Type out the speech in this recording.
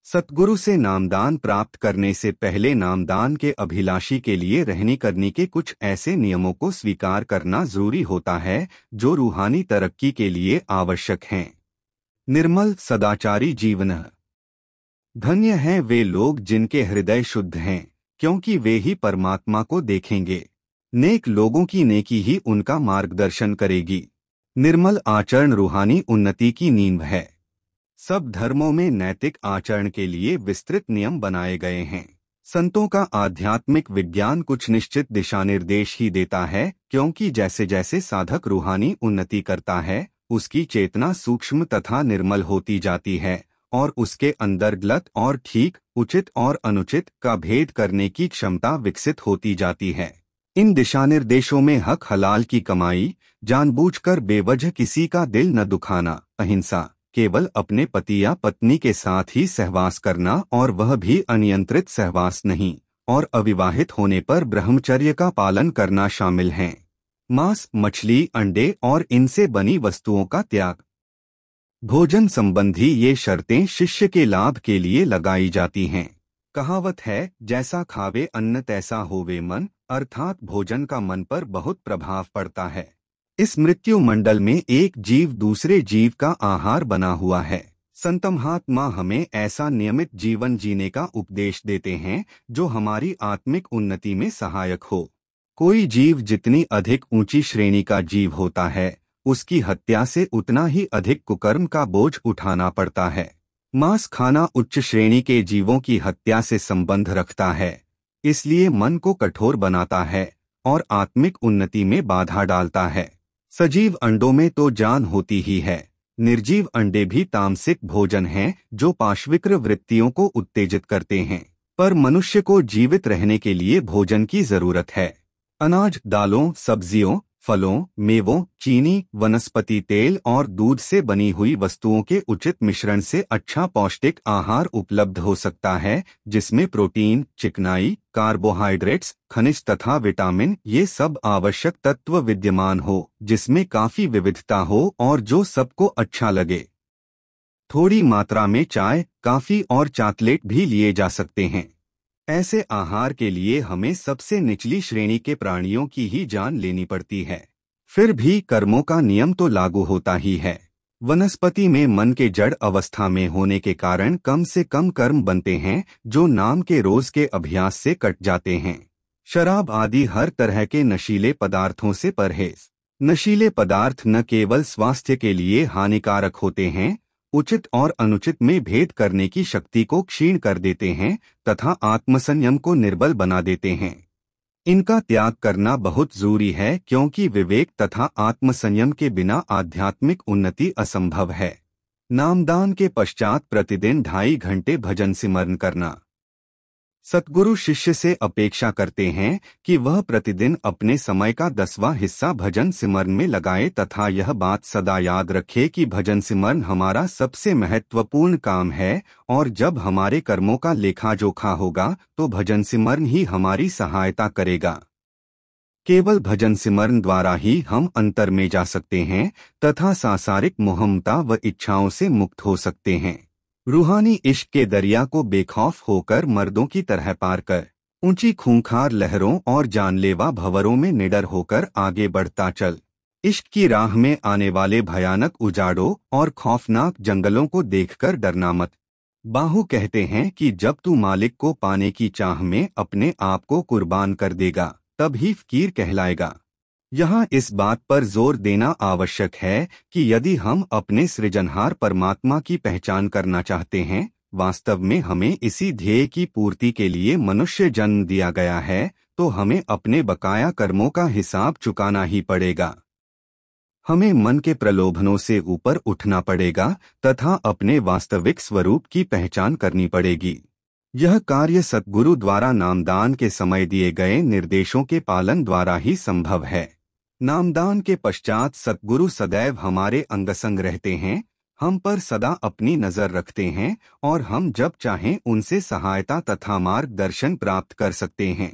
सतगुरु से नामदान प्राप्त करने से पहले नामदान के अभिलाषी के लिए रहनी करनी के कुछ ऐसे नियमों को स्वीकार करना जरूरी होता है जो रूहानी तरक्की के लिए आवश्यक हैं। निर्मल सदाचारी जीवन। धन्य हैं वे लोग जिनके हृदय शुद्ध हैं, क्योंकि वे ही परमात्मा को देखेंगे। नेक लोगों की नेकी ही उनका मार्गदर्शन करेगी। निर्मल आचरण रूहानी उन्नति की नींव है। सब धर्मों में नैतिक आचरण के लिए विस्तृत नियम बनाए गए हैं। संतों का आध्यात्मिक विज्ञान कुछ निश्चित दिशानिर्देश ही देता है, क्योंकि जैसे जैसे साधक रूहानी उन्नति करता है, उसकी चेतना सूक्ष्म तथा निर्मल होती जाती है और उसके अंदर गलत और ठीक, उचित और अनुचित का भेद करने की क्षमता विकसित होती जाती है। इन दिशानिर्देशों में हक हलाल की कमाई, जानबूझकर बेवजह किसी का दिल न दुखाना, अहिंसा, केवल अपने पति या पत्नी के साथ ही सहवास करना और वह भी अनियंत्रित सहवास नहीं, और अविवाहित होने पर ब्रह्मचर्य का पालन करना शामिल हैं। मांस, मछली, अंडे और इनसे बनी वस्तुओं का त्याग। भोजन संबंधी ये शर्तें शिष्य के लाभ के लिए लगाई जाती हैं। कहावत है, जैसा खावे अन्न तैसा होवे मन, अर्थात भोजन का मन पर बहुत प्रभाव पड़ता है। इस मृत्यु मंडल में एक जीव दूसरे जीव का आहार बना हुआ है। संत महात्मा हमें ऐसा नियमित जीवन जीने का उपदेश देते हैं जो हमारी आत्मिक उन्नति में सहायक हो। कोई जीव जितनी अधिक ऊंची श्रेणी का जीव होता है, उसकी हत्या से उतना ही अधिक कुकर्म का बोझ उठाना पड़ता है। मांस खाना उच्च श्रेणी के जीवों की हत्या से संबंध रखता है, इसलिए मन को कठोर बनाता है और आत्मिक उन्नति में बाधा डालता है। सजीव अंडों में तो जान होती ही है। निर्जीव अंडे भी तामसिक भोजन हैं जो पाशविक्र वृत्तियों को उत्तेजित करते हैं, पर मनुष्य को जीवित रहने के लिए भोजन की जरूरत है। अनाज, दालों, सब्जियों, फलों, मेवों, चीनी, वनस्पति तेल और दूध से बनी हुई वस्तुओं के उचित मिश्रण से अच्छा पौष्टिक आहार उपलब्ध हो सकता है, जिसमें प्रोटीन, चिकनाई, कार्बोहाइड्रेट्स, खनिज तथा विटामिन ये सब आवश्यक तत्व विद्यमान हो, जिसमें काफी विविधता हो और जो सबको अच्छा लगे। थोड़ी मात्रा में चाय, काफी और चॉकलेट भी लिए जा सकते हैं। ऐसे आहार के लिए हमें सबसे निचली श्रेणी के प्राणियों की ही जान लेनी पड़ती है। फिर भी कर्मों का नियम तो लागू होता ही है। वनस्पति में मन के जड़ अवस्था में होने के कारण कम से कम कर्म बनते हैं जो नाम के रोज के अभ्यास से कट जाते हैं। शराब आदि हर तरह के नशीले पदार्थों से परहेज। नशीले पदार्थ न केवल स्वास्थ्य के लिए हानिकारक होते हैं, उचित और अनुचित में भेद करने की शक्ति को क्षीण कर देते हैं तथा आत्मसंयम को निर्बल बना देते हैं। इनका त्याग करना बहुत जरूरी है, क्योंकि विवेक तथा आत्मसंयम के बिना आध्यात्मिक उन्नति असंभव है। नामदान के पश्चात प्रतिदिन 2.5 घंटे भजन सिमरन करना। सतगुरु शिष्य से अपेक्षा करते हैं कि वह प्रतिदिन अपने समय का 10वां हिस्सा भजन सिमरन में लगाए तथा यह बात सदा याद रखे कि भजन सिमरन हमारा सबसे महत्वपूर्ण काम है, और जब हमारे कर्मों का लेखा जोखा होगा तो भजन सिमरन ही हमारी सहायता करेगा। केवल भजन सिमरन द्वारा ही हम अंतर में जा सकते हैं तथा सांसारिक मोहमता व इच्छाओं से मुक्त हो सकते हैं। रूहानी इश्क के दरिया को बेखौफ होकर मर्दों की तरह पार कर, ऊंची खूंखार लहरों और जानलेवा भंवरों में निडर होकर आगे बढ़ता चल। इश्क की राह में आने वाले भयानक उजाड़ों और खौफनाक जंगलों को देखकर डरना मत। बाहु कहते हैं कि जब तू मालिक को पाने की चाह में अपने आप को कुर्बान कर देगा, तब ही फकीर कहलाएगा। यहाँ इस बात पर जोर देना आवश्यक है कि यदि हम अपने सृजनहार परमात्मा की पहचान करना चाहते हैं, वास्तव में हमें इसी ध्येय की पूर्ति के लिए मनुष्य जन्म दिया गया है, तो हमें अपने बकाया कर्मों का हिसाब चुकाना ही पड़ेगा। हमें मन के प्रलोभनों से ऊपर उठना पड़ेगा तथा अपने वास्तविक स्वरूप की पहचान करनी पड़ेगी। यह कार्य सतगुरु द्वारा नामदान के समय दिए गए निर्देशों के पालन द्वारा ही संभव है। नामदान के पश्चात सतगुरु सदैव हमारे अंगसंग रहते हैं, हम पर सदा अपनी नजर रखते हैं और हम जब चाहें उनसे सहायता तथा मार्गदर्शन प्राप्त कर सकते हैं।